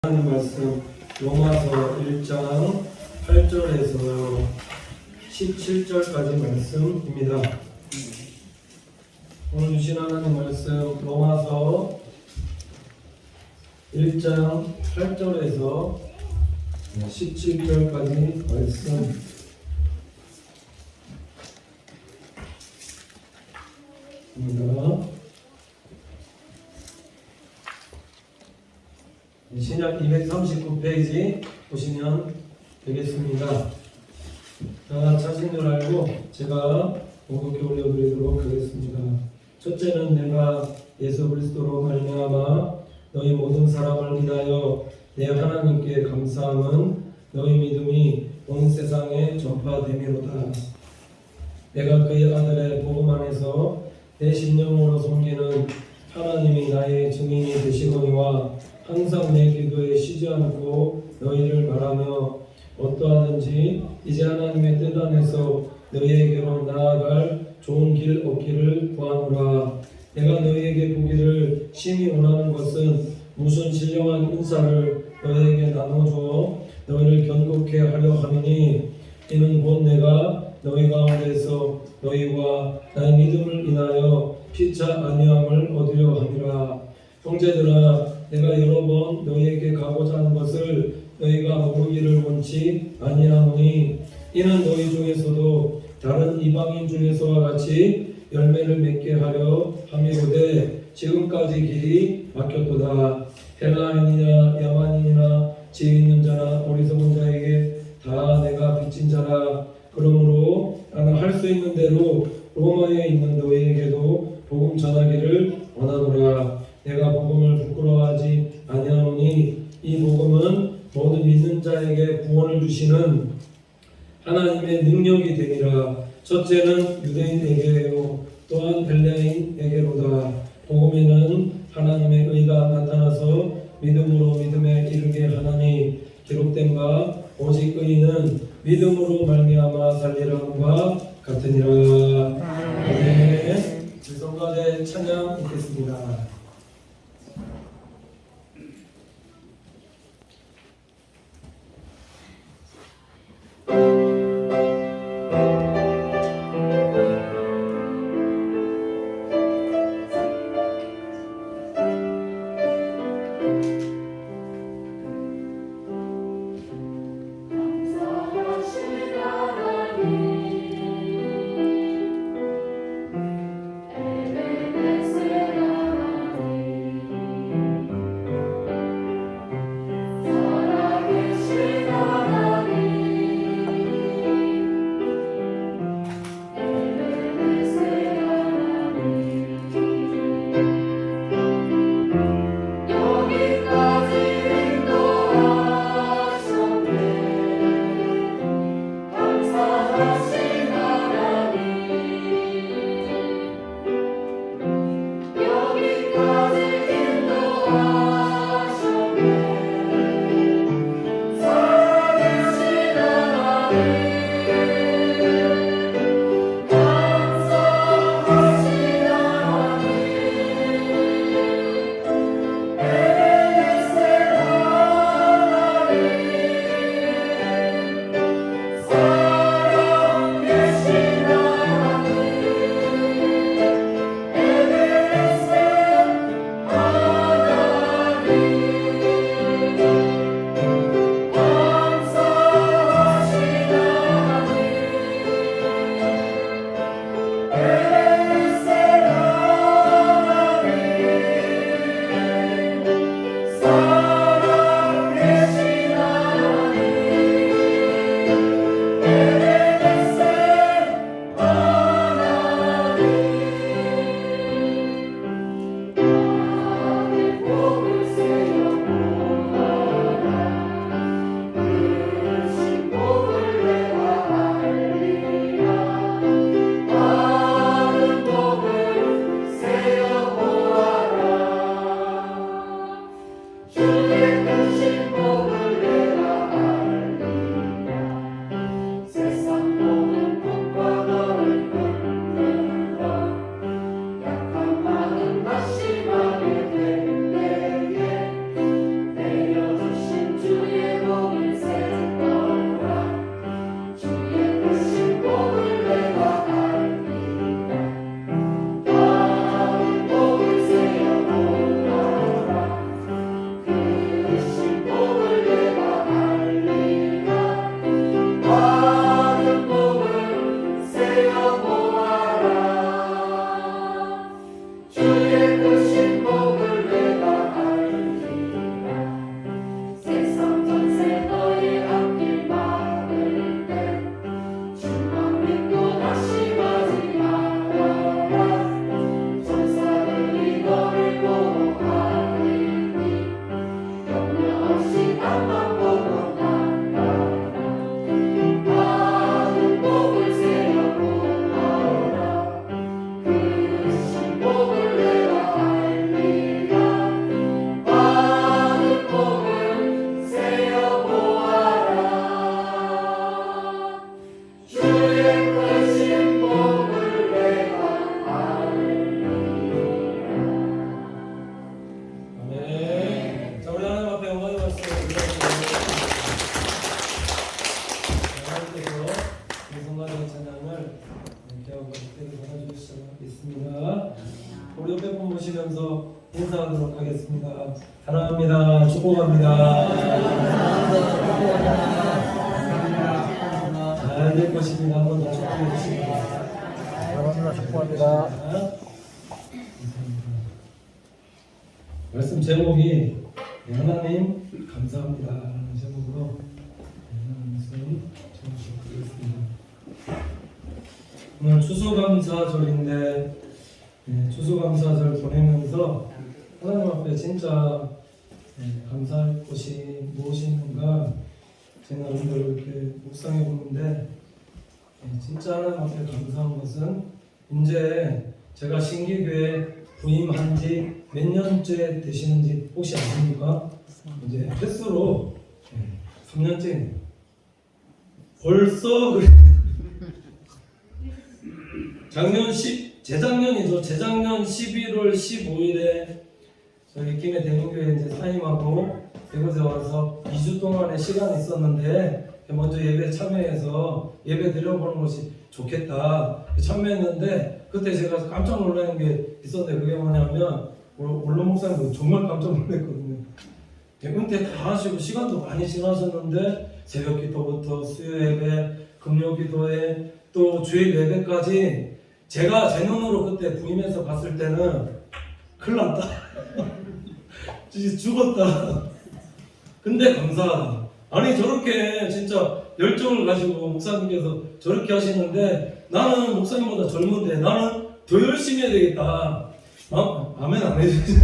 하나님 말씀 로마서 1장 8절에서 17절까지 말씀입니다. 오늘 주신 하나님 말씀 로마서 1장 8절에서 17절까지 말씀입니다. 신약 239페이지 보시면 되겠습니다. 다 찾은 줄 알고 제가 공독해 올려드리도록 하겠습니다. 첫째는 내가 예수 그리스도로 말미암아 너희 모든 사람을 위하여 내 하나님께 감사함은 너희 믿음이 온 세상에 전파됨이로다. 내가 그의 아들의 복음 안에서 내 심령으로 섬기는 하나님이 나의 증인이 되시거니와 항상 내 기도에 쉬지 않고 너희를 바라며 어떠하든지 이제 하나님의 뜻 안에서 너희에게로 나아갈 좋은 길 얻기를 구하노라. 내가 너희에게 보기를 심히 원하는 것은 무슨 신령한 은사를 너희에게 나눠주어 너희를 견고케 하려 함이니 이는 곧 내가 너희 가운데서 너희와 나의 믿음을 인하여 피차 아니함을 얻으려 함이라. 형제들아, 내가 여러 번 너희에게 가고자 하는 것을 너희가 모르기를 원치 아니하노니 이는 너희 중에서도 다른 이방인 중에서와 같이 열매를 맺게 하려 함이로되 지금까지 길이 막혔도다. 헬라인이나 야만인이나 지혜 있는 자나 어리석은 자에게 다 내가 빚진 자라. 그러므로 나는 할 수 있는 대로 로마에 있는 너희에게도 복음 전하기를 원하노라. 내가 복음을 부끄러워하지 아니하노니 이 복음은 모든 믿는 자에게 구원을 주시는 하나님의 능력이 되니라. 첫째는 유대인에게요 또한 헬라인에게로다. 복음에는 하나님의 의가 나타나서 믿음으로 믿음에 이르게 하나니 기록된 바 오직 의인은 믿음으로 말미암아 살리라함과 같으니라. 아멘. 성가대 찬양 읽겠습니다. 우리 옆에 분 보시면서 인사하도록 하겠습니다. 사랑합니다. 축복합니다. 잘 될 것입니다. 한 번 더 축복해 주십니다. 사랑합니다. 축복합니다. 말씀 제목이 하나님 감사합니다 라는 제목으로 말씀 전해드리겠습니다. 오늘 추수감사절인데 추수감사절 보내면서 하나님 앞에 진짜 감사할 것이 무엇이 있는가 제가 오늘 이렇게 묵상해 보는데 진짜 하나님 앞에 감사한 것은 이제 제가 신기교회 부임한 지 몇 년째 되시는지 혹시 아십니까? 이제 횟수로 3년째 벌써 재작년이죠. 재작년 11월 15일에 저희 김해 대문교회 이제 사임하고 이곳에 와서 2주 동안의 시간이 있었는데 먼저 예배 참여해서 예배 드려보는 것이 좋겠다 참여했는데 그때 제가 깜짝 놀라는 게 있었는데 그게 뭐냐면 원로 목사님도 정말 깜짝 놀랐거든요. 은퇴 다 하시고 시간도 많이 지나셨는데 새벽 기도부터 수요 예배, 금요 기도회 또 주일 예배까지 제가 제 눈으로 그때 부임해서 봤을 때는 큰일 났다. 죽었다. 근데 감사하다. 아니 저렇게 진짜 열정을 가지고 목사님께서 저렇게 하시는데 나는 목사님보다 젊은데 나는 더 열심히 해야 되겠다. 아멘 안 해주시죠.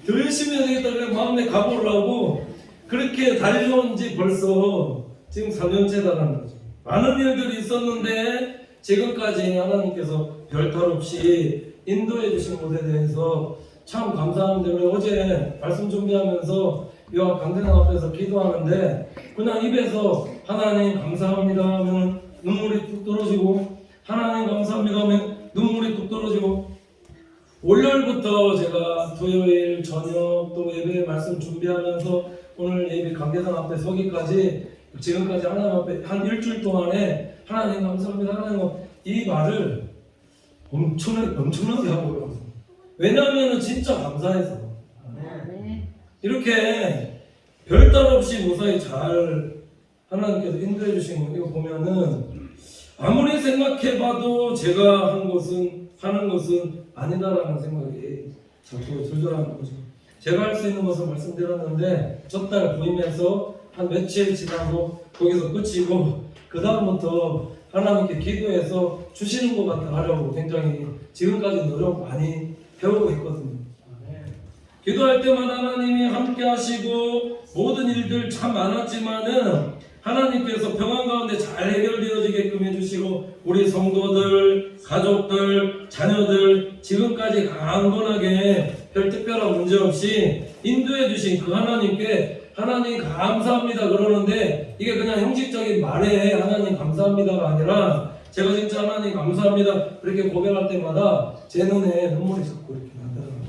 더 열심히 해야 되겠다. 그래 마음에 각오를 그렇게 달려온 지 벌써 지금 4년째다라는 거죠. 많은 일들이 있었는데 지금까지 하나님께서 별탈 없이 인도해 주신 것에 대해서 참 감사합니다. 그래 어제 말씀 준비하면서 요 강대상 앞에서 기도하는데 그냥 입에서 하나님 감사합니다 하면 눈물이 뚝 떨어지고 하나님 감사합니다 하면 눈물이 뚝 떨어지고 월요일부터 제가 토요일 저녁 또 예배 말씀 준비하면서 오늘 예배 강대상 앞에 서기까지 지금까지 하나님 앞에 한 일주일 동안에 하나님 감사합니다 하나님 이 말을 엄청나게 하고요. 왜냐하면 진짜 감사해서 이렇게 별따 없이 무사히 잘 하나님께서 인도해 주신 거 이거 보면은 아무리 생각해봐도 제가 하는 것은 아니다라는 생각이 자꾸 들더라는 거죠. 제가 할 수 있는 것을 말씀드렸는데 첫 달 부임해서 한 며칠 지나고 거기서 끝이고 그 다음부터 하나님께 기도해서 주시는 것 같아 하려고 굉장히 지금까지 노력 많이 해오고 있거든요. 기도할 때마다 하나님이 함께 하시고 모든 일들 참 많았지만은 하나님께서 평안 가운데 잘 해결되어지게끔 해주시고 우리 성도들, 가족들, 자녀들 지금까지 강건하게 별 특별한 문제 없이 인도해 주신 그 하나님께 하나님 감사합니다 그러는데 이게 그냥 형식적인 말에 하나님 감사합니다가 아니라 제가 진짜 하나님 감사합니다 그렇게 고백할 때마다 제 눈에 눈물이 자꾸 이렇게 나더라고요.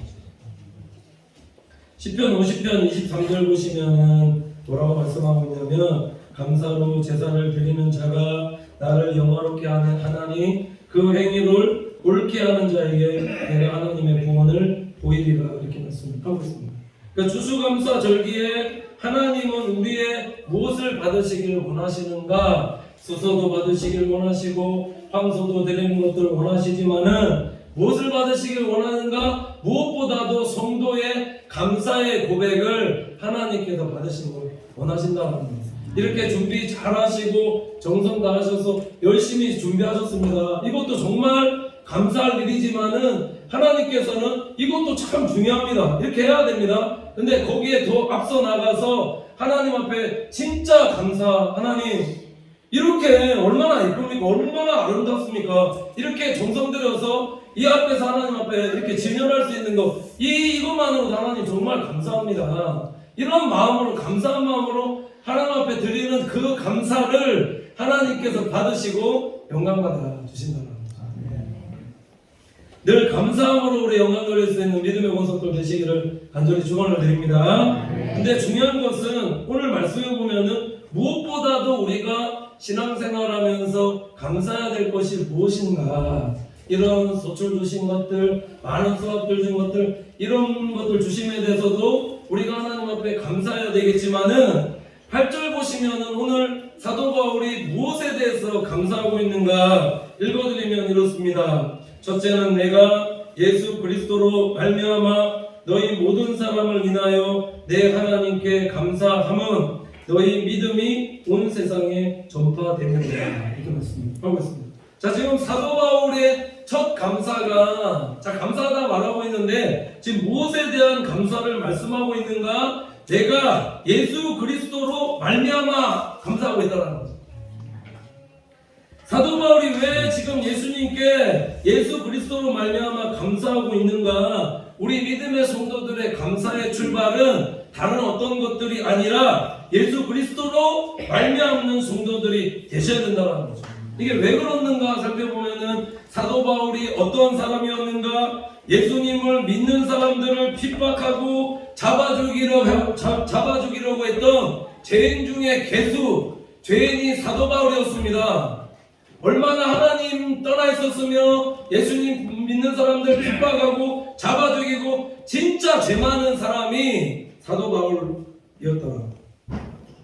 시편 50편 23절 보시면 뭐라고 말씀하고 있냐면 감사로 제사를 드리는 자가 나를 영화롭게 하는 하나님 그 행위를 옳게 하는 자에게 내가 하나님의 구원을 보이리라 이렇게 말씀하고 있습니다. 그러니까 추수감사절기에 하나님은 우리의 무엇을 받으시길 원하시는가? 수소도 받으시길 원하시고 황소도 드리는 것들을 원하시지만은 무엇을 받으시길 원하는가? 무엇보다도 성도의 감사의 고백을 하나님께서 받으시는 걸 원하신다는 겁니다. 이렇게 준비 잘 하시고 정성 다하셔서 열심히 준비하셨습니다. 이것도 정말 감사할 일이지만은 하나님께서는 이것도 참 중요합니다. 이렇게 해야 됩니다. 근데 거기에 더 앞서 나가서 하나님 앞에 진짜 감사. 하나님 이렇게 얼마나 예쁩니까? 얼마나 아름답습니까? 이렇게 정성 들여서 이 앞에서 하나님 앞에 이렇게 진열할 수 있는 거, 이것만으로도 하나님 정말 감사합니다. 이런 마음으로, 감사한 마음으로 하나님 앞에 드리는 그 감사를 하나님께서 받으시고 영광받아 주신다는 겁니다. 늘 감사함으로 우리 영광 돌릴 수 있는 믿음의 권속들 되시기를 간절히 축원을 드립니다. 근데 중요한 것은 오늘 말씀에 보면은 무엇보다도 우리가 신앙생활하면서 감사해야 될 것이 무엇인가, 이런 소출 주신 것들, 많은 수확들 준 것들, 이런 것들 주심에 대해서도 우리가 하나님 앞에 감사해야 되겠지만은 8절 보시면은 오늘 사도 바울이 무엇에 대해서 감사하고 있는가 읽어드리면 이렇습니다. 첫째는 내가 예수 그리스도로 말미암아 너희 모든 사람을 인하여 내 하나님께 감사함은 너희 믿음이 온 세상에 전파되느니라. 이렇게 말씀하고 있습니다. 자, 지금 사도 바울의 첫 감사가, 자, 감사하다 말하고 있는데 지금 무엇에 대한 감사를 말씀하고 있는가? 내가 예수 그리스도로 말미암아 감사하고 있다는 거죠. 사도 바울이 왜 지금 예수님께 예수 그리스도로 말미암아 감사하고 있는가? 우리 믿음의 성도들의 감사의 출발은 다른 어떤 것들이 아니라 예수 그리스도로 말미암는 성도들이 되셔야 된다는 거죠. 이게 왜 그렇는가 살펴보면은 사도 바울이 어떤 사람이었는가? 예수님을 믿는 사람들을 핍박하고 잡아주기려고 했던 죄인 중에 괴수, 죄인이 사도 바울이었습니다. 얼마나 하나님 떠나 있었으며 예수님 믿는 사람들 핍박하고 잡아 죽이고 진짜 죄 많은 사람이 사도 바울이었더라.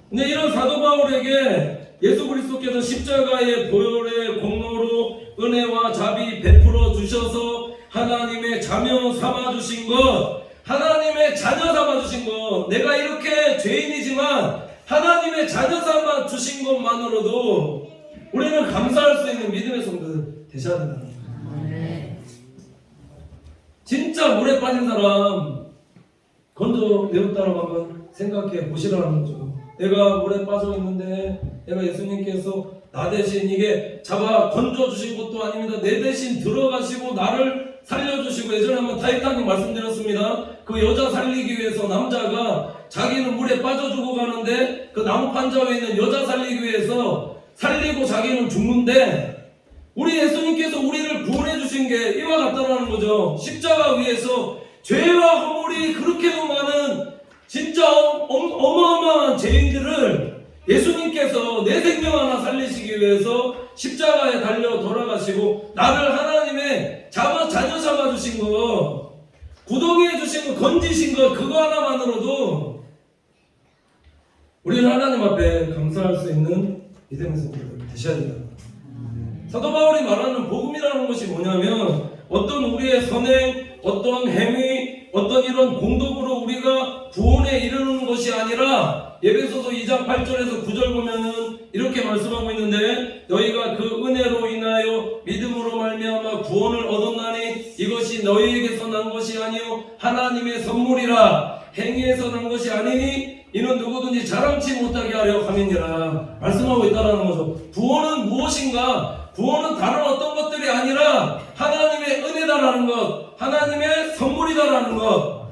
근데 이런 사도 바울에게 예수 그리스도께서 십자가의 보혈의 공로로 은혜와 자비 베풀어 주셔서 하나님의 자녀 삼아 주신 것, 하나님의 자녀 삼아 주신 것, 내가 이렇게 죄인이지만 하나님의 자녀 삼아 주신 것만으로도 우리는 감사할 수 있는 믿음의 성도들 되셔야 된다는 거예요. 진짜 물에 빠진 사람 건져 내었다라고 한번 생각해 보시라는 거죠. 내가 물에 빠져 있는데 내가 예수님께서 나 대신 이게 잡아 건져 주신 것도 아닙니다. 내 대신 들어가시고 나를 살려주시고, 예전에 한번 타이타닉 말씀드렸습니다. 그 여자 살리기 위해서 남자가 자기는 물에 빠져 죽어가는데 그 나무판 자에 있는 여자 살리기 위해서 살리고 자기는 죽는데, 우리 예수님께서 우리를 구원해 주신 게 이와 같다는 거죠. 십자가 위에서 죄와 허물이 그렇게 많은 진짜 어마어마한 죄인들을 예수님께서 내 생명 하나 살리시기 위해서 십자가에 달려 돌아가시고 나를 하나님의 자녀 삼아 주신 거, 구동해 주신 거, 건지신 거, 그거 하나만으로도 우리는 하나님 앞에 감사할 수 있는 믿음의 성도들 되셔야 된다. 사도 바울이 말하는 복음이라는 것이 뭐냐면 어떤 우리의 선행, 어떤 행위, 어떤 이런 공덕으로 우리가 구원에 이르는 것이 아니라, 에베소서 2장 8절에서 9절 보면은 이렇게 말씀하고 있는데, 너희가 그 은혜로 인하여 믿음으로 말미암아 구원을 얻었나니 이것이 너희에게서 난 것이 아니요 하나님의 선물이라. 행위에서 난 것이 아니니 이는 누구든지 자랑치 못하게 하려 함이니라 말씀하고 있다는 거죠. 구원은 무엇인가? 구원은 다른 어떤 것들이 아니라 하나님의 은혜다라는 것, 하나님의 선물이다라는 것.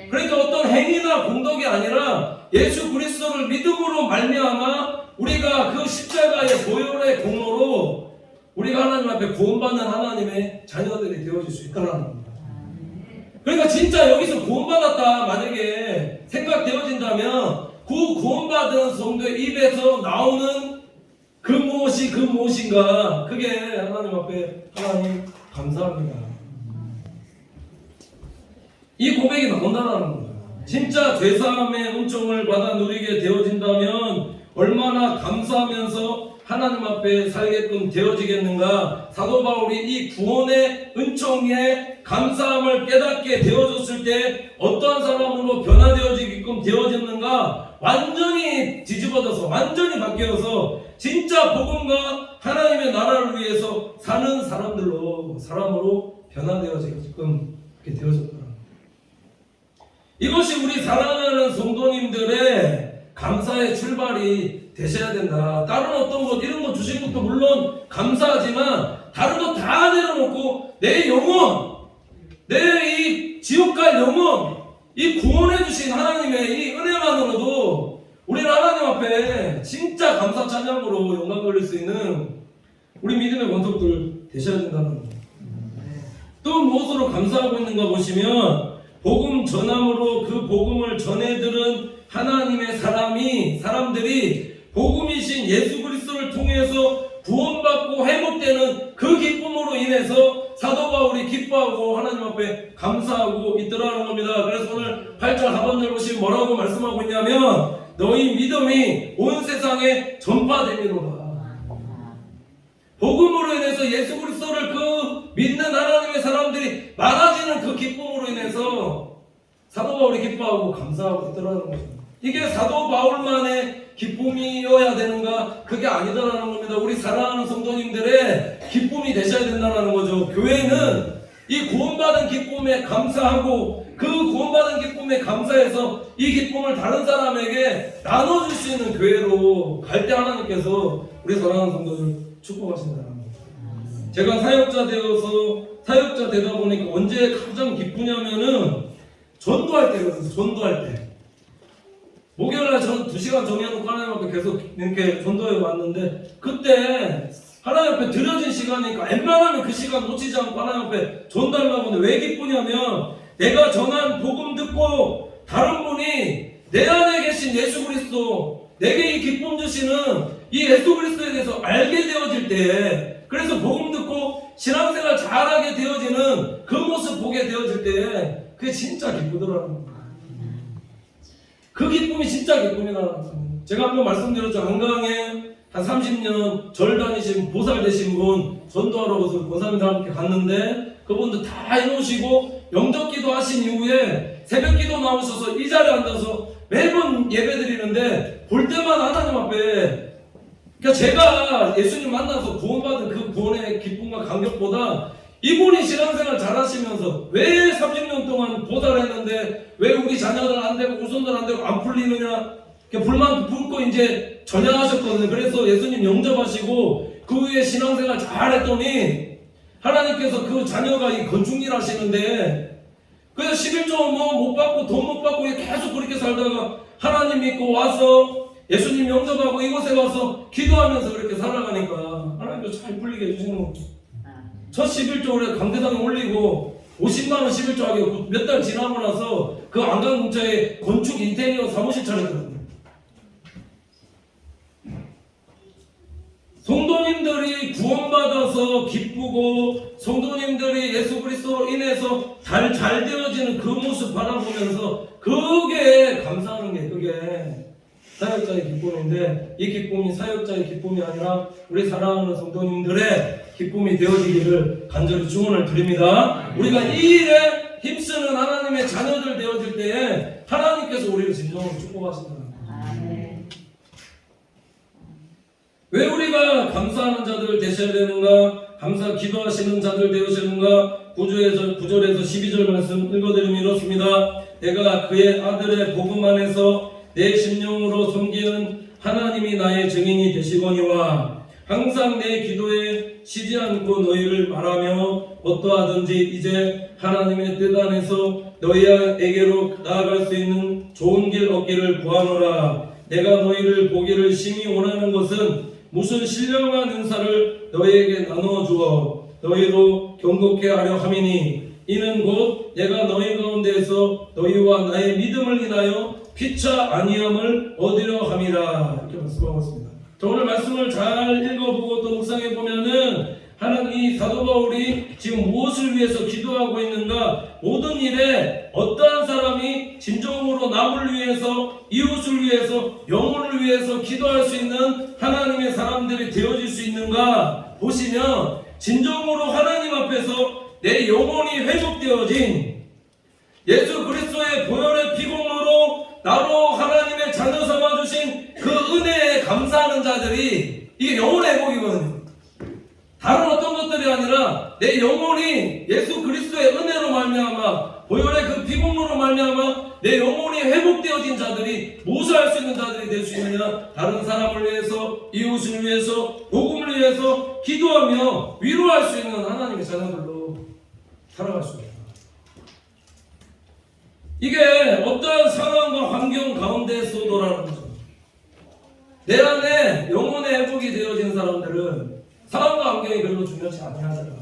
그러니까 어떤 행위나 공덕이 아니라 예수 그리스도를 믿음으로 말미암아 우리가 그 십자가의 보혈의 공로로 우리가 하나님 앞에 구원받는 하나님의 자녀들이 되어질 수 있다는 겁니다. 그러니까 진짜 여기서 구원받았다 만약에 생각되어진다면 그 구원받은 성도의 입에서 나오는 그 무엇이 그 무엇인가, 그게 하나님 앞에 하나님 감사합니다, 이 고백이 나온다는 거예요. 진짜 죄사함의 은총을 받아 누리게 되어진다면 얼마나 감사하면서 하나님 앞에 살게끔 되어지겠는가. 사도 바울이 이 구원의 은총의 감사함을 깨닫게 되어졌을 때 어떠한 사람으로 변화되어지게끔 되어졌는가. 완전히 뒤집어져서 완전히 바뀌어서 진짜 복음과 하나님의 나라를 위해서 사는 사람으로 변화되어지게끔 되어졌다. 이것이 우리 사랑하는 성도님들의 감사의 출발이 되셔야 된다. 다른 어떤 것 이런 거 주신 것도 물론 감사하지만 다른 거 다 내려놓고 내 영혼, 내 이 지옥 갈 영혼, 이 구원해 주신 하나님의 이 은혜만으로도 우리는 하나님 앞에 진짜 감사 찬양으로 영광 돌릴 수 있는 우리 믿음의 권속들 되셔야 된다는 거예요. 또 무엇으로 감사하고 있는가 보시면 복음 전함으로 그 복음을 전해들은 하나님의 사람들이 복음이신 예수 그리스도를 통해서 구원받고 회복되는 그 기쁨으로 인해서 사도 바울이 기뻐하고 하나님 앞에 감사하고 있더라는 겁니다. 그래서 오늘 8절 하반절 보시면 뭐라고 말씀하고 있냐면 너희 믿음이 온 세상에 전파되리로다. 복음으로 인해서 예수 그리스도를 그 믿는 하나님의 사람들이 많아지는 그 기쁨으로 인해서 사도 바울이 기뻐하고 감사하고 있더라는 거죠. 이게 사도 바울만의 기쁨이어야 되는가? 그게 아니다라는 겁니다. 우리 사랑하는 성도님들의 기쁨이 되셔야 된다는 거죠. 교회는 이 구원받은 기쁨에 감사하고 그 구원받은 기쁨에 감사해서 이 기쁨을 다른 사람에게 나눠줄 수 있는 교회로 갈 때 하나님께서 우리 사랑하는 성도들 축복하신다는 거죠. 제가 사역자 되다 보니까 언제 가장 기쁘냐면은 전도할 때거든요. 전도할 때. 목요일날 저는 2시간 정해놓고 하나님 앞에 계속 이렇게 전도해 왔는데 그때 하나님 앞에 드려진 시간이니까 웬만하면 그 시간 놓치지 않고 하나님 앞에 전도하려고 하는데 왜 기쁘냐면 내가 전한 복음 듣고 다른 분이 내 안에 계신 예수 그리스도 내게 이 기쁨 주시는 이 예수 그리스도에 대해서 알게 되어질 때 그래서 복음 듣고 신앙생활 잘하게 되어지는 그 모습 보게 되어질 때 그게 진짜 기쁘더라는 거예요. 그 기쁨이 진짜 기쁨이라는 거예요. 제가 한번 말씀드렸죠. 한강에 한 30년 절 다니신 보살 되신 분 전도하러 가서 권사님들 함께 갔는데 그분도 다 해놓으시고 영접기도 하신 이후에 새벽기도 나오셔서 이 자리에 앉아서 매번 예배 드리는데 볼 때마다 하나님 앞에 그러니까 제가 예수님 만나서 구원받은 그 구원의 기쁨과 감격보다 이분이 신앙생활 잘하시면서 왜 30년 동안 보살했는데 왜 우리 자녀들 안 되고 후손들 안 되고 안 풀리느냐 불만 품고 이제 전향하셨거든요. 그래서 예수님 영접하시고 그 후에 신앙생활 잘했더니 하나님께서 그 자녀가 이 건축일 하시는데 그래서 11조 못 받고 돈 못 받고 계속 그렇게 살다가 하나님 믿고 와서 예수님 영접하고 이곳에 와서 기도하면서 그렇게 살아가니까 하나님께서 잘 풀리게 해주시는 거예요. 첫 11조를 강대상에 올리고 50만원 11조 하게 몇 달 지나고 나서 그 안강공차에 건축 인테리어 사무실 차렸거든요. 성도님들이 구원받아서 기쁘고 성도님들이 예수 그리스도로 인해서 잘 되어지는 그 모습 바라보면서 그게 감사하는 게 그게 사역자의 기쁨인데 이 기쁨이 사역자의 기쁨이 아니라 우리 사랑하는 성도님들의 기쁨이 되어지기를 간절히 축원을 드립니다. 우리가 이 일에 힘쓰는 하나님의 자녀들 되어질 때에 하나님께서 우리를 진정으로 축복하신다. 왜 우리가 감사하는 자들 되셔야 되는가? 감사 기도하시는 자들 되시는가? 9절에서 12절 말씀 읽어드리면 이렇습니다. 내가 그의 아들의 복음 안에서 내 심령으로 섬기는 하나님이 나의 증인이 되시거니와 항상 내 기도에 쉬지 않고 너희를 바라며 어떠하든지 이제 하나님의 뜻 안에서 너희에게로 나아갈 수 있는 좋은 길 얻기를 구하노라. 내가 너희를 보기를 심히 원하는 것은 무슨 신령한 은사를 너희에게 나누어 주어 너희로 경고케 하려 함이니 이는 곧 내가 너희 가운데에서 너희와 나의 믿음을 인하여 피차 아니함을 얻으려 함이라. 이렇게 말씀하고 있습니다. 자, 오늘 말씀을 잘 읽어보고 또 묵상해 보면은 하나님 사도 바울이 지금 무엇을 위해서 기도하고 있는가? 모든 일에 어떠한 사람이 진정으로 남을 위해서 이웃을 위해서 영혼을 위해서 기도할 수 있는 하나님의 사람들이 되어질 수 있는가 보시면 진정으로 하나님 앞에서 내 영혼이 회복되어진 예수 그리스도의 보혈의 피공로로 나로 하나님의 자녀 삼아주신 그 은혜에 감사하는 자들이 이게 영혼의 회복이거든요. 다른 어떤 것들이 아니라 내 영혼이 예수 그리스도의 은혜로 말미암아 보혈의 그 피공로로 말미암아 내 영혼이 회복되어진 자들이 무엇을 할 수 있는 자들이 될 수 있느냐? 다른 사람을 위해서, 이웃을 위해서, 복음을 위해서 기도하며 위로할 수 있는 하나님의 자녀들로 살아갈 수 있다. 이게 어떠한 상황과 환경 가운데서도라는 거죠. 내 안에 영혼의 회복이 되어진 사람들은 상황과 환경이 별로 중요치 아니하더라.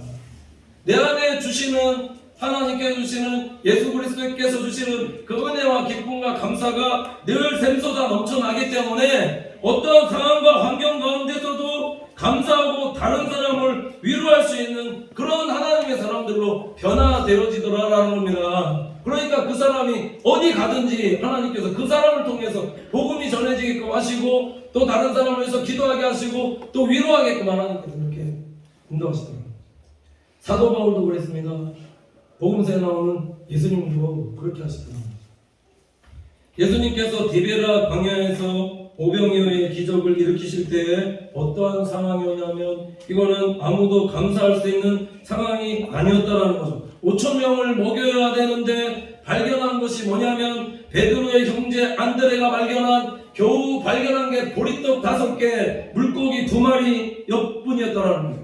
내 안에 주시는 하나님께서 주시는 예수 그리스도께서 주시는 그 은혜와 기쁨과 감사가 늘 샘솟아 넘쳐나기 때문에 어떤 상황과 환경 가운데서도 감사하고 다른 사람을 위로할 수 있는 그런 하나님의 사람들로 변화되어지더라라는 겁니다. 그러니까 그 사람이 어디 가든지 하나님께서 그 사람을 통해서 복음이 전해지게끔 하시고 또 다른 사람을 위해서 기도하게 하시고 또 위로하게끔 하나님께서 이렇게 인도하시더라고요. 사도 바울도 그랬습니다. 복음서에 나오는 예수님도 그렇게 하시더라고요. 예수님께서 디베라 광야에서 오병이어의 기적을 일으키실 때에 어떠한 상황이었냐면 이거는 아무도 감사할 수 있는 상황이 아니었다라는 거죠. 5,000명을 먹여야 되는데 발견한 것이 뭐냐면 베드로의 형제 안드레가 겨우 발견한 게 보리떡 5개, 물고기 2마리 엿뿐이었다라는 거죠.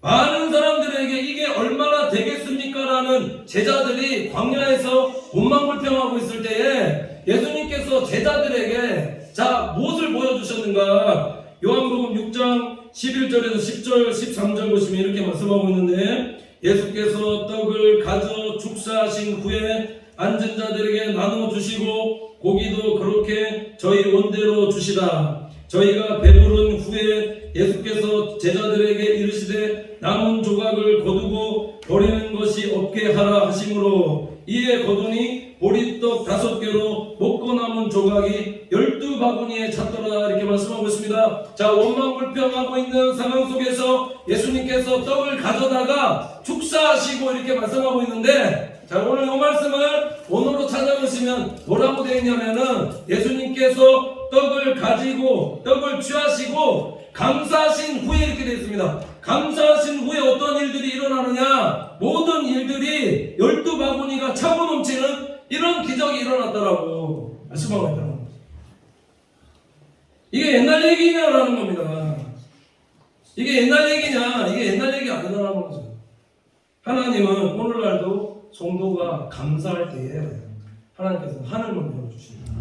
많은 사람들에게 이게 얼마나 되겠습니까? 라는 제자들이 광야에서 몸망불평하고 있을 때에 예수님께서 제자들에게 자 무엇을 보여주셨는가? 요한복음 6장 11절에서 10절 13절 보시면 이렇게 말씀하고 있는데 예수께서 떡을 가져 축사하신 후에 앉은 자들에게 나누어 주시고 고기도 그렇게 저희 원대로 주시라. 저희가 배부른 후에 예수께서 제자들에게 이르시되 남은 조각을 거두고 버리는 것이 없게 하라 하심으로 이에 거두니 보리떡 5개로 먹고 남은 조각이 12바구니에 찼더라. 이렇게 말씀하고 있습니다. 자, 원망불평하고 있는 상황 속에서 예수님께서 떡을 가져다가 축사하시고 이렇게 말씀하고 있는데 자, 오늘 이 말씀을 원어로 찾아보시면 뭐라고 되어 있냐면은 예수님께서 떡을 가지고 떡을 취하시고 감사하신 후에 이렇게 되어 있습니다. 감사하신 후에 어떤 일들이 일어나느냐? 모든 일들이 12바구니가 차고 넘치는 이런 기적이 일어났더라고 말씀하고 있다는 거죠. 이게 옛날 얘기냐라는 겁니다. 이게 옛날 얘기냐? 이게 옛날 얘기 아니라는 거죠. 하나님은 오늘날도 성도가 감사할 때에 하나님께서 하늘문 열어주십니다.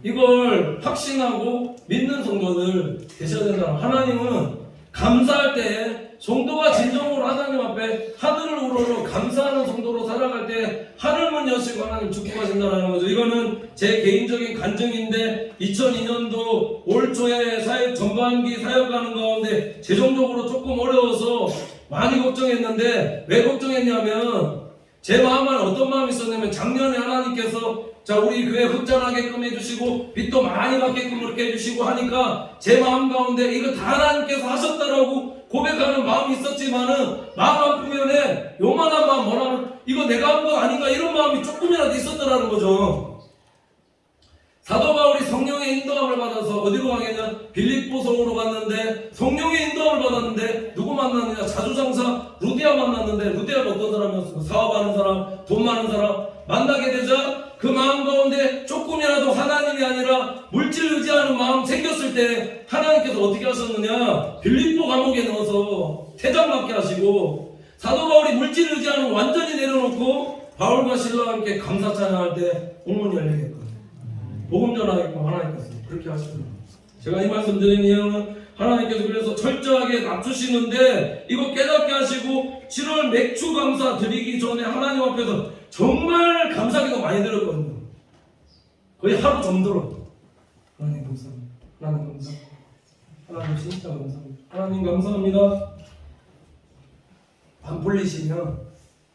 이걸 확신하고 믿는 성도들 되셔야 된다. 하나님은 감사할 때 성도가 진정으로 하나님 앞에 하늘을 우러러 감사하는 성도로 살아갈 때 하늘문 여시고 하나님 축복하신다는 거죠. 이거는 제 개인적인 간증인데 2002년도 올 초에 전반기 사역하는 가운데 재정적으로 조금 어려워서 많이 걱정했는데 왜 걱정했냐면 제 마음 안에 어떤 마음이 있었냐면 작년에 하나님께서 자 우리 교회 흑자나게끔 해주시고 빚도 많이 받게끔 그렇게 해주시고 하니까 제 마음 가운데 이거 다 하나님께서 하셨다라고 고백하는 마음이 있었지만은 마음 한편에 요만한 마음 뭐라면 이거 내가 한 거 아닌가 이런 마음이 조금이라도 있었더라는 거죠. 사도 바울이 성령의 인도함을 받아서 어디로 가겠냐? 빌립보 성으로 갔는데 성령의 인도함을 받았는데 누구 만났느냐? 자주장사 루디아 만났는데 루디아가 어떤 사람이었어요? 사업하는 사람, 돈 많은 사람 만나게 되자 그 마음 가운데 조금이라도 하나님이 아니라 물질 의지하는 마음 생겼을 때 하나님께서 어떻게 하셨느냐? 빌립보 감옥에 넣어서 퇴장받게 하시고 사도 바울이 물질 의지하는 완전히 내려놓고 바울과 신라와 함께 감사 찬양할 때 공문이 열리겠거든요. 복음 전하게끔 하나님께서 그렇게 하십니다. 제가 이 말씀 드린 이유는 하나님께서 그래서 철저하게 낮추시는데 이거 깨닫게 하시고 7월 맥주 감사 드리기 전에 하나님 앞에서 정말 감사기도 많이 드렸거든요. 거의 하루 점들어. 하나님 감사합니다. 하나님 감사합니다. 하나님 진짜 감사합니다. 하나님 감사합니다. 안 풀리시면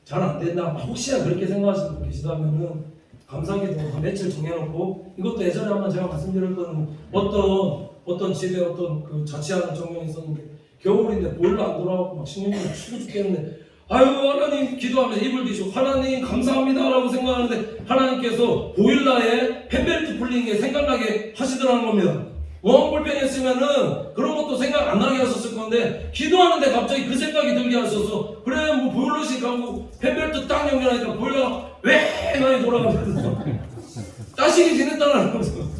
잘 안 된다. 혹시나 그렇게 생각하시는 분 계시다면은 감사기도 며칠 정해놓고 이것도 예전에 한번 제가 말씀드렸던 어떤 집에 어떤 그 자취하는 청년이 있었는데 겨울인데 보일러 안 돌아가고 막 신경이 추워 죽겠는데 아유 하나님 기도하면서 입을 뒤시고 하나님 감사합니다 라고 생각하는데 하나님께서 보일러에 팬벨트 풀리는 게 생각나게 하시더라는 겁니다. 불편했으면은 그런 것도 생각 안 나게 하셨을 건데 기도하는데 갑자기 그 생각이 들게 하셔서 그래 뭐 보일러실 가고 팬벨트 딱 연결하니까 보일러가 왜 많이 돌아가면서 따시게 지냈다라는 거죠.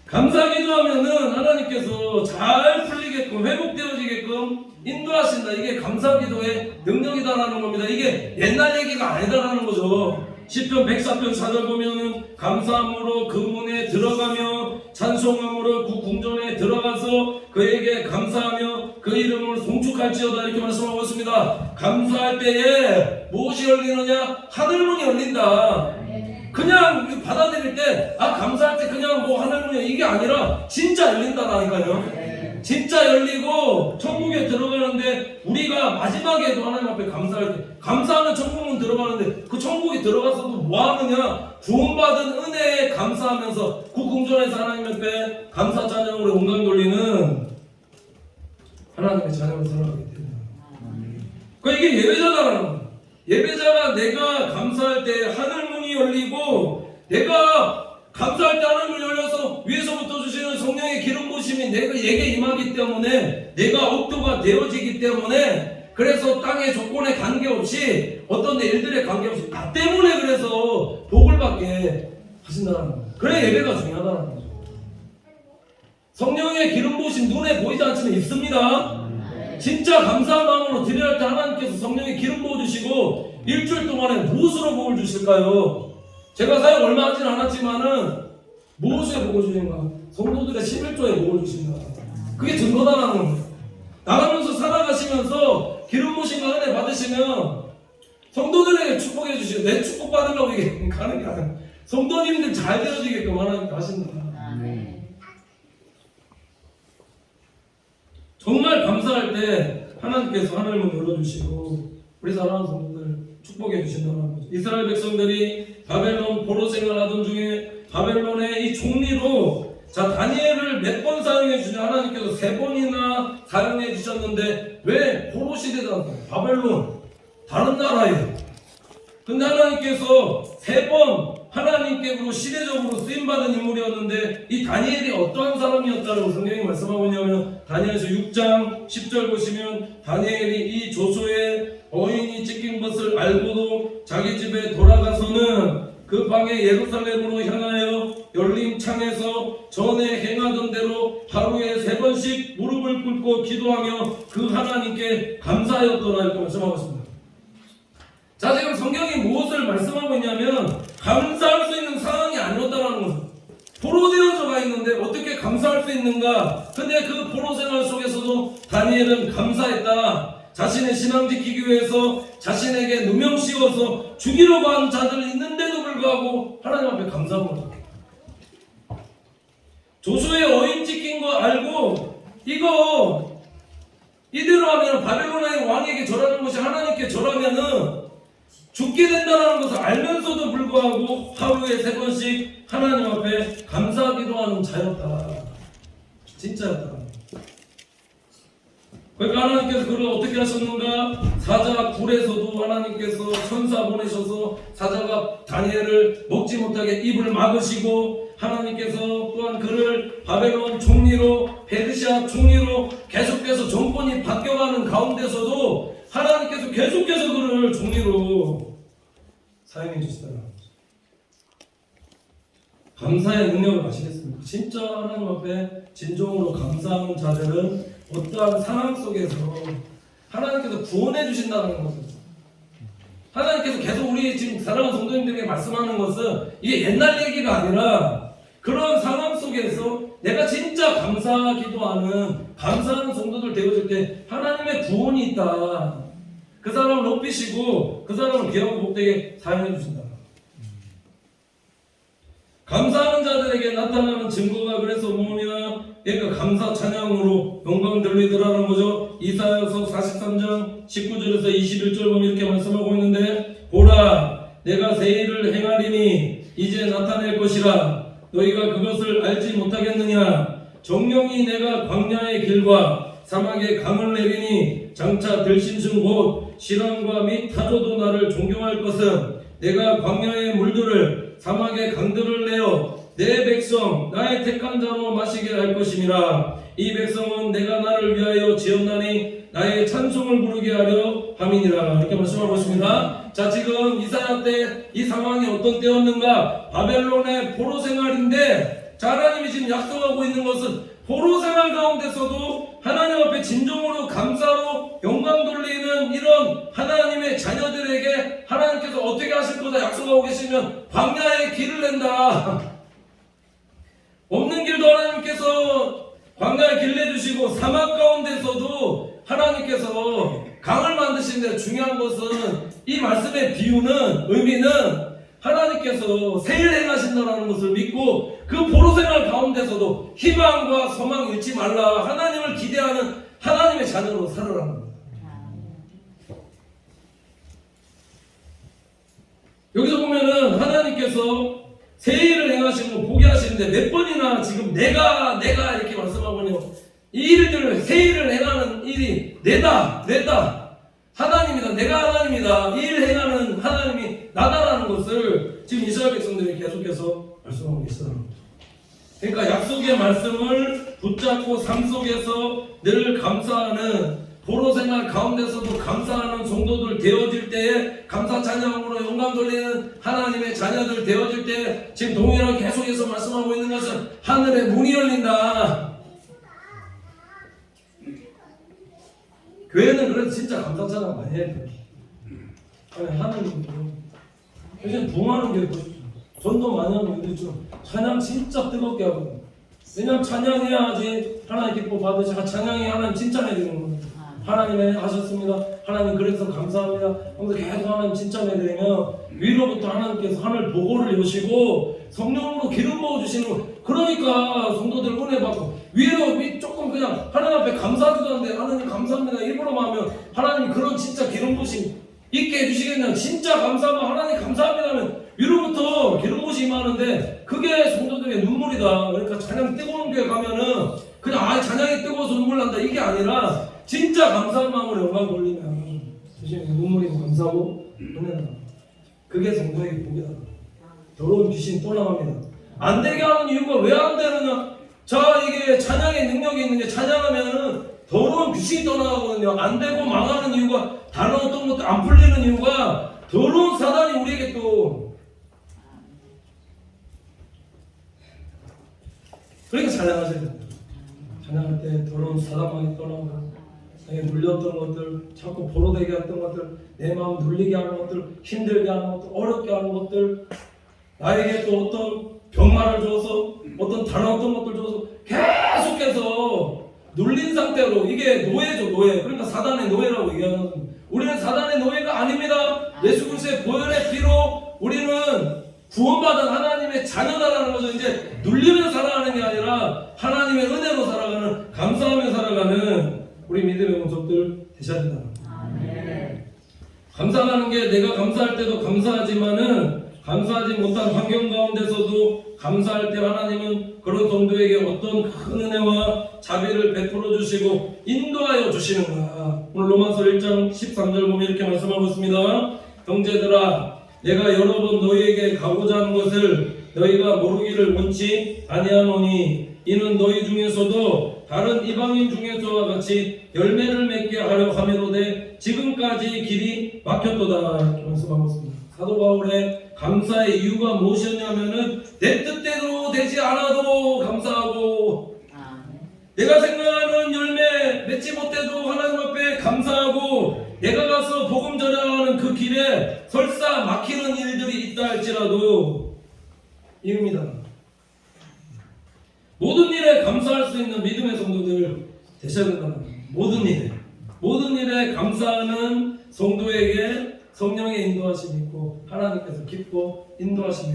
감사 기도하면은 하나님께서 잘 풀리게끔 회복되어지게끔 인도하신다. 이게 감사 기도의 능력이다라는 겁니다. 이게 옛날 얘기가 아니다라는 거죠. 시편 104편 4절 보면은 감사함으로 그 문에 들어가며 찬송함으로 그 궁전에 들어가서 그에게 감사하며 그 이름을 송축할지어다 이렇게 말씀하고 있습니다. 감사할 때에 무엇이 열리느냐? 하늘문이 열린다. 그냥 받아들일 때 감사할 때 그냥 뭐 하늘문이 이게 아니라 진짜 열린다라니까요. 진짜 열리고 천국에 들어가는데 우리가 마지막에도 하나님 앞에 감사할 때 감사하면 천국은 들어가는데 그 천국에 들어가서도 뭐 하느냐? 구원받은 은혜에 감사하면서 그 궁전에서 하나님 앞에 감사 찬양으로 영광 돌리는 하나님의 자녀를 살아가게 됩니다. 그러니까 이게 예배자다라는 거예요. 예배자가 내가 감사할 때 하늘문이 열리고 내가 감사할 때 하늘문이 열려서 위에서부터 주시는 성령의 기름 부으심이 내게 임하기 때문에 내가 억도가 되어지기 때문에 그래서 땅의 조건에 관계없이 어떤 일들에 관계없이 나 때문에 그래서 복을 받게 하신다는 거예요. 그래 예배가 중요하다는 거죠. 성령의 기름 부으심 눈에 보이지 않지만 있습니다. 진짜 감사한 마음으로 드려야 할 때 하나님께서 성령의 기름 부어주시고 일주일 동안에 무엇으로 복을 주실까요? 제가 사역 얼마 하진 않았지만은 무엇에 복을 주신가? 성도들의 11조에 복을 주신다. 그게 증거다라는 겁니다. 나가면서 살아가시면서 기름 부으심과 은혜 받으시면 성도들에게 축복해 주시고 내 축복 받으려고 이게 가는 게 아니라 성도님들 잘 되어지게끔 하나님께 하신다. 정말 감사할 때 하나님께서 하늘문 열어주시고 우리 사랑하는 성도들 축복해 주신다는 거죠. 이스라엘 백성들이 바벨론 포로 생활하던 중에 바벨론의 이 종리로 다니엘을 몇 번 사용해 주냐? 하나님께서 3번이나 사용해 주셨는데 왜 포로 시대다? 바벨론 다른 나라예요. 근데 하나님께서 3번 하나님께로 시대적으로 쓰임받은 인물이었는데 이 다니엘이 어떠한 사람이었다고 성경이 말씀하고 있냐면 다니엘서 6장 10절 보시면 다니엘이 이 조소의 어인이 찍힌 것을 알고도 자기 집에 돌아가서는 그 방에 예루살렘으로 향하여 열린 창에서 전에 행하던 대로 하루에 3번씩 무릎을 꿇고 기도하며 그 하나님께 감사하였더라 이렇게 말씀하고 있습니다. 자, 지금 성경이 무엇을 말씀하고 있냐면 감사할 수 있는 상황이 아니었다는 거죠. 포로 되어져가 있는데 어떻게 감사할 수 있는가? 근데 그 포로 생활 속에서도 다니엘은 감사했다. 자신의 신앙 지키기 위해서 자신에게 누명 씌워서 죽이려고 하는 자들이 있는데도 불구하고 하나님 앞에 감사합니다. 조수의 어인 찍힌 거 알고 이대로 하면 바벨론의 왕에게 절하는 것이 하나님께 절하면은 죽게 된다는 것을 알면서도 불구하고 하루에 3번씩 하나님 앞에 감사 기도하는 자였다. 진짜였다. 그러니까 하나님께서 그를 어떻게 하셨는가? 사자 굴에서도 하나님께서 천사 보내셔서 사자가 다니엘을 먹지 못하게 입을 막으시고 하나님께서 또한 그를 바벨론 총리로 페르시아 총리로 계속해서 정권이 바뀌어가는 가운데서도 하나님께서 계속해서 그를 총리로 사용해 주시더라. 감사의 능력을 아시겠습니까? 진짜 하나님 앞에 진정으로 감사하는 자들은 어떠한 상황 속에서 하나님께서 구원해 주신다는 것을 하나님께서 계속 우리 지금 사랑하는 성도님들에게 말씀하는 것은 이게 옛날 얘기가 아니라 그런 상황 속에서 내가 진짜 감사 기도하는 감사하는 성도들 되어질 때 하나님의 구원이 있다. 그 사람을 높이시고 그 사람을 귀하고 복되게 사용해 주신다. 감사하는 자들에게 나타나는 증거가 그래서 뭐냐? 그러니까 감사 찬양으로 영광 돌리더라는 거죠. 이사야서 43장 19절에서 21절 보면 이렇게 말씀하고 있는데 보라 내가 새 일을 행하리니 이제 나타낼 것이라 너희가 그것을 알지 못하겠느냐. 정령이 내가 광야의 길과 사막의 강을 내리니 장차 들짐승 곧 신랑과 및 타조도 나를 존경할 것은 내가 광야의 물들을 사막의 강들을 내어 내 백성 나의 택한 자로 마시게 할 것임이라. 이 백성은 내가 나를 위하여 지었나니 나의 찬송을 부르게 하려 함이니라. 이렇게 말씀하고 있습니다. 자, 지금 이사야 때 이 상황이 어떤 때였는가? 바벨론의 포로 생활인데, 자, 하나님이 지금 약속하고 있는 것은 포로 생활 가운데서도 하나님 앞에 진정으로 감사로 영광 돌리는 이런 하나님의 자녀들에게 하나님께서 어떻게 하실 거다 약속하고 계시면 광야에 길을 낸다. 없는 길도 하나님께서 광야에 길 내주시고, 사막 가운데서도 하나님께서 강을 만드시는데, 중요한 것은 이 말씀의 비유는, 의미는 하나님께서 세일 행하신다는 것을 믿고 그 포로 생활 가운데서도 희망과 소망 잃지 말라. 하나님을 기대하는 하나님의 자녀로 살아라는 겁니다. 여기서 보면은 하나님께서 세일을 행하시는 거 보게 하시는데, 몇 번이나 지금 내가 이렇게 말씀하거든요. 이 일들을, 세일을 행하는 일이 내다 하나님이다, 내가 하나님이다, 이 일 행하는 하나님이 나다라는 것을 지금 이스라엘 백성들이 계속해서 말씀하고 계시다는 거죠. 그러니까 약속의 말씀을 붙잡고 삶 속에서 늘 감사하는, 포로 생활 가운데서도 감사하는 성도들 되어질 때에, 감사 찬양으로 영광 돌리는 하나님의 자녀들 되어질 때, 지금 동일하게 계속해서 말씀하고 있는 것은 하늘의 문이 열린다. 교회는 그래도 진짜 감사 찬양 많이 해야 돼요. 아니, 하나님 요즘 부흥하는 게 보십시오. 전도 많이 하고 있는데 찬양 진짜 뜨겁게 하거든요. 왜냐면 찬양해야지 하나님 기뻐 받으시고, 찬양이 하나님 칭찬해 드리는 거예요. 하나님 하셨습니다. 하나님 그래서 감사합니다. 하면서 계속 하나님 칭찬해 드리면 위로부터 하나님께서 하늘 보고를 여시고 성령으로 기름 부어 주시는 거예요. 그러니까 성도들 은혜 받고, 위로 조금 그냥 하나님 앞에 감사하지도 않는데 하나님 감사합니다 일부러만 하면 하나님이 그런 진짜 기름 부으심 있게 해주시겠냐. 진짜 감사하면 하나님 감사합니다 하면 위로부터 기름 부으심이 임하는데, 그게 성도들의 눈물이다. 그러니까 찬양 뜨거운 교회 가면은 그냥 찬양이 뜨거워서 눈물 난다 이게 아니라, 진짜 감사한 마음으로 영광 돌리면 눈물이 감사하고 은혜다. 그게 성도에게 복이다. 더러운 귀신 또 나갑니다. 안 되게 하는 이유가 왜 안 되느냐? 자, 이게 찬양의 능력이 있는 게, 찬양하면은 더러운 귀신이 떠나가거든요. 안 되고 망하는 이유가, 다른 어떤 것도 안 풀리는 이유가 더러운 사단이 우리에게 또, 그러니까 찬양하셔야 됩니다. 찬양할 때 더러운 사단만이 떠나고, 내게 눌렸던 것들, 자꾸 보로되게 했던 것들, 내 마음 눌리게 하는 것들, 힘들게 하는 것들, 어렵게 하는 것들, 나에게 또 어떤 병마를 줘서, 어떤 다른 어떤 것들 줘서 계속해서 눌린 상태로, 이게 노예죠, 노예. 그러니까 사단의 노예라고 얘기하는 겁니다. 우리는 사단의 노예가 아닙니다. 예수 그리스도의 보혈의 피로 우리는 구원받은 하나님의 자녀다라는 거죠. 이제 눌리며 살아가는 게 아니라 하나님의 은혜로 살아가는, 감사하며 살아가는 우리 믿음의 공적들 되셔야 된다. 감사하는 게, 내가 감사할 때도 감사하지만은 감사하지 못한 환경 가운데서도 감사할 때 하나님은 그런 성도에게 어떤 큰 은혜와 자비를 베풀어 주시고 인도하여 주시는 거야. 오늘 로마서 1장 13절 보면 이렇게 말씀하고 있습니다. 형제들아, 내가 여러 번 너희에게 가고자 하는 것을 너희가 모르기를 원치 아니하노니, 이는 너희 중에서도 다른 이방인 중에서와 같이 열매를 맺게 하려 함이로되 지금까지 길이 막혔도다. 이렇게 말씀하고 있습니다. 사도 바울의 감사의 이유가 무엇이었냐면은, 내 뜻대로 되지 않아도 감사하고, 내가 생각하는 열매 맺지 못해도 하나님 앞에 감사하고, 내가 가서 복음 전하는 그 길에 설사 막히는 일들이 있다 할지라도 이유입니다. 모든 일에 감사할 수 있는 믿음의 성도들 되셔야 된다는 거예요. 모든 일에 감사하는 성도에게 성령의 인도하심이 있고, 하나님께서 깊고 인도하심에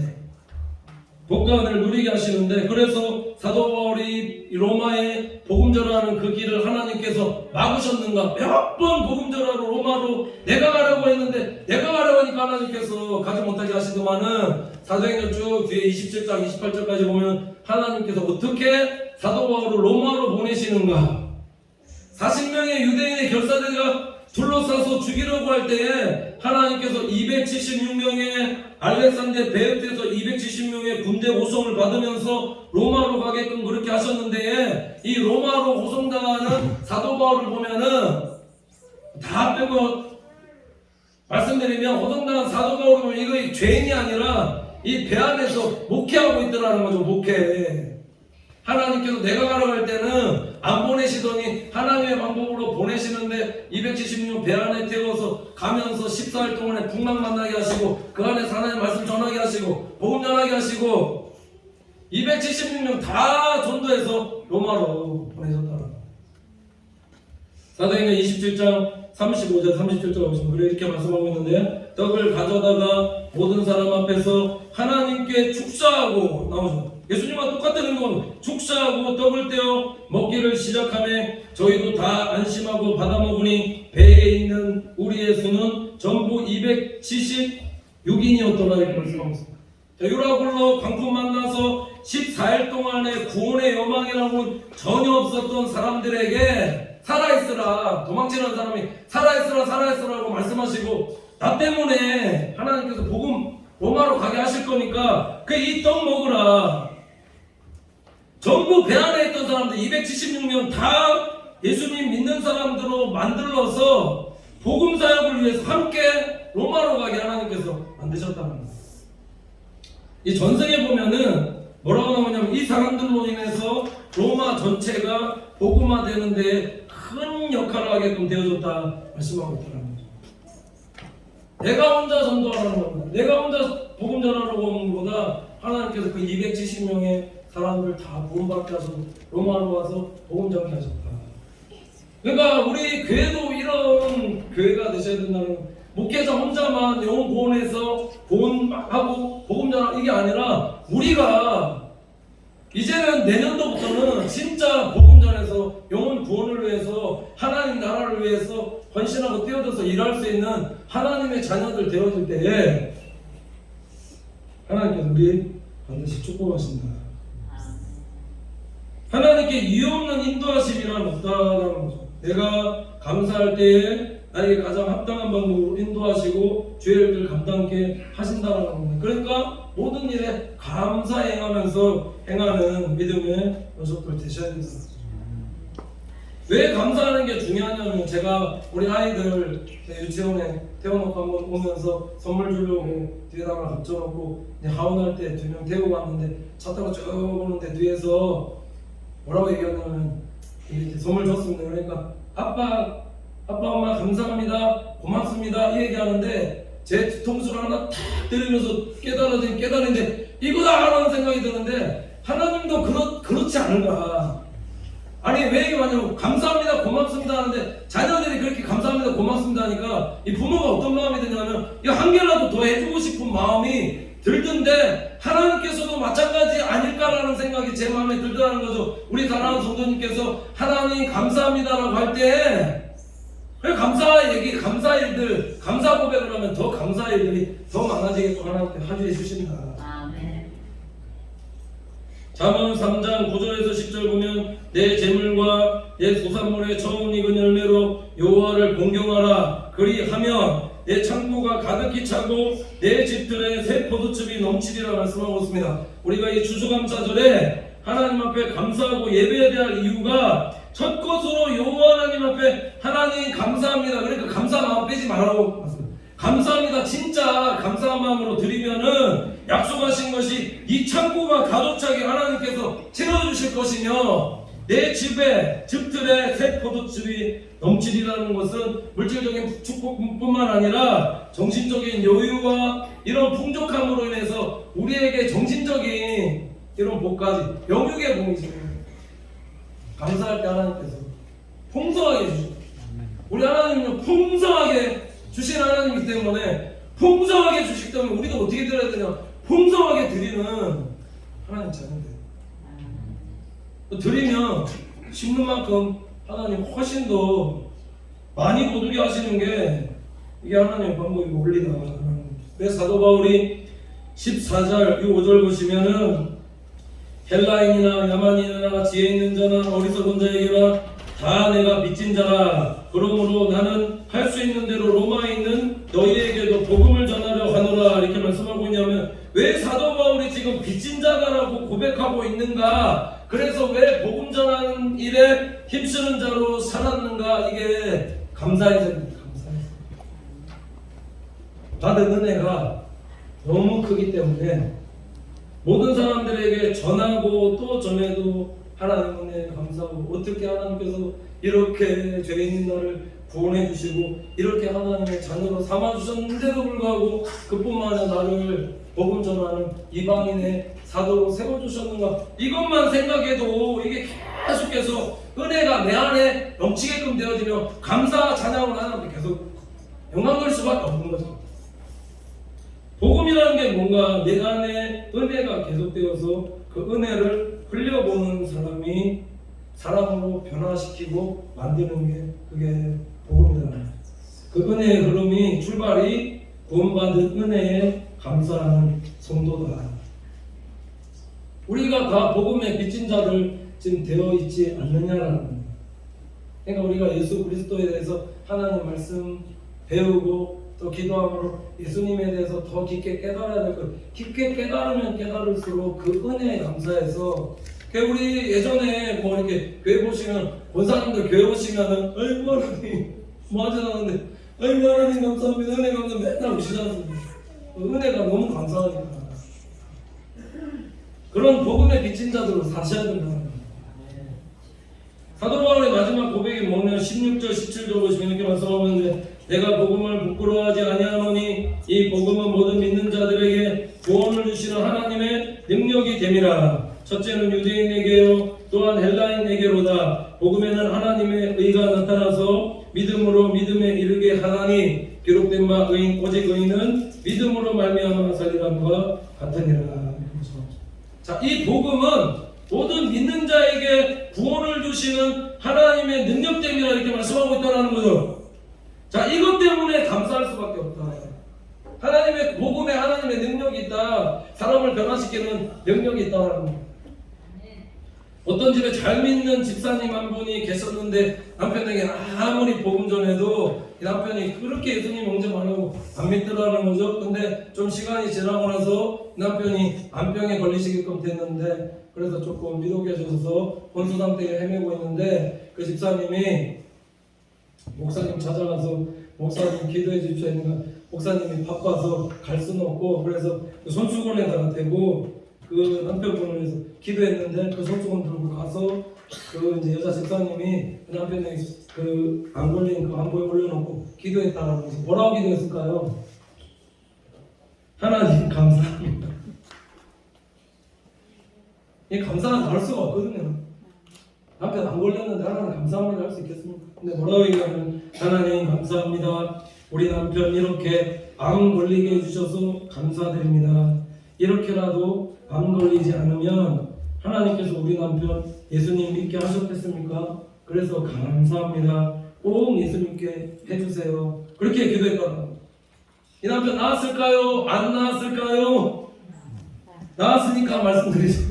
복과 은혜를 누리게 하시는데, 그래서 사도 바울이 로마에 복음 전하는 그 길을 하나님께서 막으셨는가? 몇 번 복음 전하러 로마로 내가 가려고 했는데, 내가 가려고 하니까 하나님께서 가지 못하게 하시더만은, 사도행전 쭉 뒤에 27장 28절까지 보면 하나님께서 어떻게 사도 바울을 로마로 보내시는가? 40명의 유대인의 결사대가 둘러싸서 죽이려고 할 때에 하나님께서 276명의 알렉산더 베르트에서 270명의 군대 호송을 받으면서 로마로 가게끔 그렇게 하셨는데, 이 로마로 호송당하는 사도 바울을 보면은 다 빼고 말씀드리면, 호송당한 사도 바울을 보면 이거 죄인이 아니라 이 배 안에서 목회하고 있더라는 거죠. 목회. 하나님께서 내가 가라고 할 때는 안 보내시더니 하나님의 방법으로 보내시는데 276명 배 안에 태워서 가면서 14일 동안에 풍랑 만나게 하시고, 그 안에서 하나님의 말씀 전하게 하시고 복음 전하게 하시고 276명 다 전도해서 로마로 보내셨다는 거예요. 사도행전 27장 35절 37절 보시면 그래 이렇게 말씀하고 있는데, 떡을 가져다가 모든 사람 앞에서 하나님께 축사하고 나오죠. 예수님과 똑같다는 건 축사하고 떡을 떼어 먹기를 시작하며 저희도 다 안심하고 받아 먹으니 배에 있는 우리의 수는 전부 276인이었더라 이렇게 말씀하고 있습니다. 유라굴로 광풍 만나서 14일 동안의 구원의 여망이라고는 전혀 없었던 사람들에게 살아있으라, 도망치는 사람이 살아있으라고 말씀하시고, 나 때문에 하나님께서 복음 로마로 가게 하실 거니까 그 이 떡 먹으라. 전부 배 안에 있던 사람들 276명 다 예수님 믿는 사람들로 만들어서 복음 사역을 위해서 함께 로마로 가게 하나님께서 만드셨다는 거예요. 이 전생에 보면은 뭐라고 나오냐면, 이 사람들로 인해서 로마 전체가 복음화되는데 큰 역할을 하게끔 되어졌다 말씀하고 있더라는 거죠. 내가 혼자 전도하라는 겁니다. 내가 혼자 복음 전하라고 하는 것보다 하나님께서 그 270명의 사람들 다 구원받게 하셔서 로마로 와서 복음 전하게 하셨다. 그러니까 우리 교회도 이런 교회가 되셔야 된다는 거예요. 목회자 혼자만 영혼 구원해서 구원하고 복음 전하는 이게 아니라, 우리가 이제는 내년도부터는 진짜 복음 전해서 영혼 구원을 위해서 하나님 나라를 위해서 헌신하고 뛰어들어서 일할 수 있는 하나님의 자녀들 되어질 때에 하나님께서 우리 반드시 축복하신다. 하나님께 이유 없는 인도하심이란 없다라는 거죠. 내가 감사할 때에 나에게 가장 합당한 방법으로 인도하시고 주의 일을 감당케 하신다는 겁니다. 그러니까 모든 일에 감사 행하면서 행하는 믿음의 여성들 되셔야 된다. 왜 감사하는 게 중요하냐면, 제가 우리 아이들 유치원에 태워놓고 한번 오면서 선물 주려고 뒤에다가 붙여놓고 하원할 때 2명 태우고 왔는데, 차 타고 쭉 오는데 뒤에서 뭐라고 얘기하냐면, 이렇게 선물 줬습니다. 그러니까 아빠 엄마 감사합니다 고맙습니다 이 얘기하는데, 제 뒤통수를 하나 탁 때리면서 깨달았는데 이거다 하는 생각이 드는데, 하나님도 그렇지 않은가. 아니 왜 이게 뭐냐면, 감사합니다 고맙습니다 하는데 자녀들이 그렇게 감사합니다 고맙습니다 하니까 이 부모가 어떤 마음이 드냐면, 이거 한 개라도 더 해주고 싶은 마음이 들던데, 하나님께서도 마찬가지 아닐까라는 생각이 제 마음에 들더라는 거죠. 우리 사랑하는 성도님께서 하나님 감사합니다라고 할 때 감사 얘기, 감사 일들, 감사 고백을 하면 더 감사 일들이 더 많아지게끔 하나님께 하주해 주신다. 아멘. 잠언 3장 9절에서 10절 보면, 내 재물과 내 소산물의 처음 익은 열매로 여호와를 공경하라. 그리하면 내 창고가 가득히 차고 내 집들의 새 포도즙이 넘치리라 말씀하고 있습니다. 우리가 이 추수감사절에 하나님 앞에 감사하고 예배해야 할 이유가, 첫 것으로 여호와 하나님 앞에 하나님 감사합니다. 그러니까 감사 마음 빼지 말라고 말씀합니다. 감사합니다. 진짜 감사한 마음으로 드리면은 약속하신 것이 이 창고가 가득 차게 하나님께서 채워주실 것이며, 내 집에 즙들에 새 포도즙이 넘치리라는 것은 물질적인 축복뿐만 아니라 정신적인 여유와 이런 풍족함으로 인해서 우리에게 정신적인 이런 복까지, 영육의 복이죠. 감사할 때 하나님께서 풍성하게 주시죠. 우리 하나님은 풍성하게 주신 하나님이기 때문에, 풍성하게 주시기 때문에 우리가 어떻게 드려야 되냐, 풍성하게 드리는 하나님 자녀들. 드리면 심는 만큼 하나님 훨씬 더 많이 거두게 하시는 게 이게 하나님의 방법이 원리다. 그래서 사도 바울이 14절 이 5절 보시면은, 헬라인이나 야만인이나 지혜 있는 자나 어리석은 자에게나 다 내가 빚진 자라. 그러므로 나는 할 수 있는 대로 로마에 있는 너희에게도 복음을 전하려 하노라 이렇게 말씀하고 있냐면 왜 사도 바울이 지금 빚진 자다라고 고백하고 있는가? 그래서 왜 복음 전하는 일에 힘쓰는 자로 살았는가? 이게 감사해서 받은 은혜가 너무 크기 때문에 모든 사람들에게 전하고 또 전해도 하나님 은혜에 감사하고 어떻게 하나님께서 이렇게 죄 있는 나를 구원해 주시고 이렇게 하나님의 자녀로 삼아 주셨는데도 불구하고 그뿐만 아니라 나를 복음 전하는 이방인의 사도로 세워 주셨는가 이것만 생각해도 이게 계속해서 은혜가 내 안에 넘치게끔 되어지며 감사 찬양을 하나님께 계속 영광 돌 수밖에 없는 거죠. 복음이라는 게 뭔가 내 안에 은혜가 계속되어서 그 은혜를 흘려보는 사람이 사람으로 변화시키고 만드는 게 그게 복음이다. 그 은혜의 흐름이 출발이 구원받은 은혜에 감사하는 성도다. 우리가 다 복음의 빚진 자들 지금 되어 있지 않느냐라는 겁니다. 그러니까 우리가 예수 그리스도에 대해서 하나님 말씀 배우고 또 기도함으로 예수님에 대해서 더 깊게 깨달아야 될 것. 깊게 깨달으면 깨달을수록 그 은혜에 감사해서 우리 예전에 뭐 이렇게 교회 보시면 권사님들 교회 오시면은 아이고 하나님 뭐 하지 않았는데 아이고 하나님 감사합니다 은혜 감사합니다 맨날 오시지 않습니까? 은혜가 너무 감사하니까 그런 복음의 빚진 자들로 사셔야 된다는 겁니다. 사도 바울의 마지막 고백이 뭐냐면 16절 17절 보시면 이렇게 말씀하는데 내가 복음을 부끄러워하지 아니하노니 이 복음은 모든 믿는 자들에게 구원을 주시는 하나님의 능력이 됨이라. 첫째는 유대인에게요 또한 헬라인에게로다. 복음에는 하나님의 의가 나타나서 믿음으로 믿음에 이르게 하나니 기록된 바 의인 오직 의인은 믿음으로 말미암아 살리람과 같으니라. 자, 이 복음은 모든 믿는 자에게 구원을 주시는 하나님의 능력됨이라 이렇게 말씀하고 있다는 거죠. 자, 이것 때문에 감사할 수밖에 없다. 하나님의 복음에 하나님의 능력이 있다. 사람을 변화시키는 능력이 있다는 겁니다. 어떤 집에 잘 믿는 집사님 한 분이 계셨는데 남편에게 아무리 복음 전해도 이 남편이 그렇게 예수님 영접 안 하고 안 믿더라는 거죠. 근데 좀 시간이 지나고 나서 남편이 암병에 걸리시게끔 됐는데 그래서 조금 위독해 주셔서 혼수 상태에 헤매고 있는데 그 집사님이 목사님 찾아가서 목사님 기도해 주십시오 하니까 목사님이 바빠서 갈 수는 없고 그래서 그 손수건에다가 대고 그 남편분을 위해서 기도했는데 그 손수건 들고 가서 그 이제 여자 집사님이 그 남편에게 그 안 걸린 그 안보에 올려놓고 기도했다라는 거죠. 뭐라고 기도했을까요? 하나님 감사합니다. 이 감사는 다를 수가 없거든요. 남편 안 걸렸는데 하나님 감사합니다 할 수 있겠습니까? 근데 뭐라고 얘기하면 하나님 감사합니다. 우리 남편 이렇게 암 걸리게 해주셔서 감사드립니다. 이렇게라도 암 걸리지 않으면 하나님께서 우리 남편 예수님 믿게 하셨겠습니까? 그래서 감사합니다. 꼭 예수님께 해주세요. 그렇게 기도했거든요. 이 남편 나았을까요? 안 나았을까요? 나았으니까 말씀드리죠.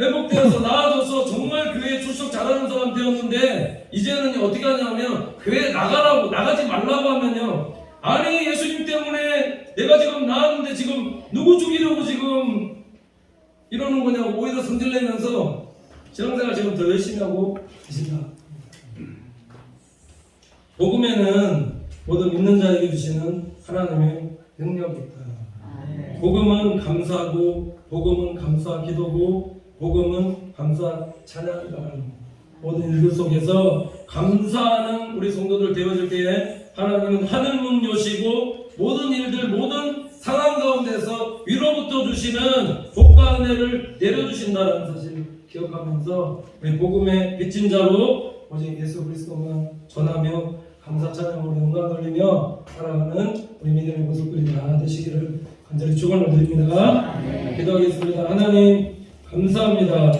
회복되어서 나아져서 정말 교회에 출석 잘하는 사람 되었는데 이제는 어떻게 하냐면 교회에 나가지 말라고 하면요 아니 예수님 때문에 내가 지금 나았는데 지금 누구 죽이려고 지금 이러는 거냐고 오히려 성질내면서 신앙생활 지금 더 열심히 하고 계신다. 복음에는 모든 믿는 자에게 주시는 하나님의 능력이 있다. 복음은 감사하고 복음은 감사 기도고 복음은 감사 찬양이다. 모든 일들 속에서 감사하는 우리 성도들 되어질 때에 하나님은 하늘문 여시고 모든 일들 모든 상황 가운데서 위로부터 주시는 복과 은혜를 내려주신다는 사실 기억하면서 우리 복음의 빚진 자로 오직 예수 그리스도만 전하며 감사 찬양으로 영광 돌리며 살아가는 우리 믿음의 모습들이 다 되시기를 간절히 축원을 드립니다. 기도하겠습니다. 하나님 감사합니다.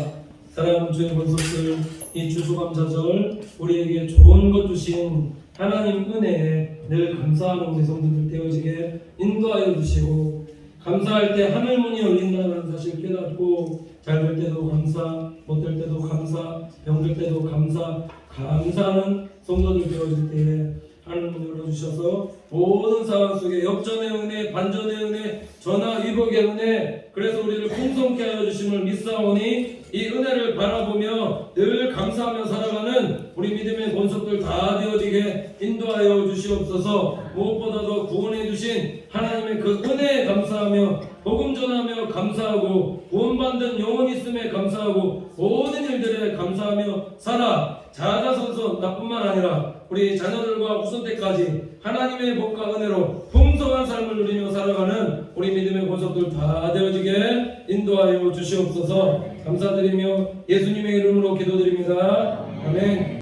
사랑하는 주의 권속들 이 추수감사절 우리에게 좋은 것 주신 하나님 은혜에 늘 감사하는 우리 성도들 되어지게 인도하여 주시고 감사할 때 하늘문이 열린다는 사실 깨닫고 잘 될 때도 감사, 못 될 때도 감사, 병들 때도 감사 감사하는 성도들 되어질 때에 하나님 열어주셔서 모든 상황 속에 역전의 은혜, 반전의 은혜, 전화위복의 은혜, 그래서 우리를 풍성케 하여 주심을 믿사오니 이 은혜를 바라보며 늘 감사하며 살아가는 우리 믿음의 본속들 다 되어지게 인도하여 주시옵소서. 무엇보다도 구원해 주신 하나님의 그 은혜에 감사하며 복음 전하며 감사하고 구원받는 영혼 있음에 감사하고 모든 일들에 감사하며 살아 자자손손 나뿐만 아니라 우리 자녀들과 후손 때까지 하나님의 복과 은혜로 풍성한 삶을 누리며 살아가는 우리 믿음의 본속들 다 되어지게 인도하여 주시옵소서. 감사드리며 예수님의 이름으로 기도드립니다. 아멘.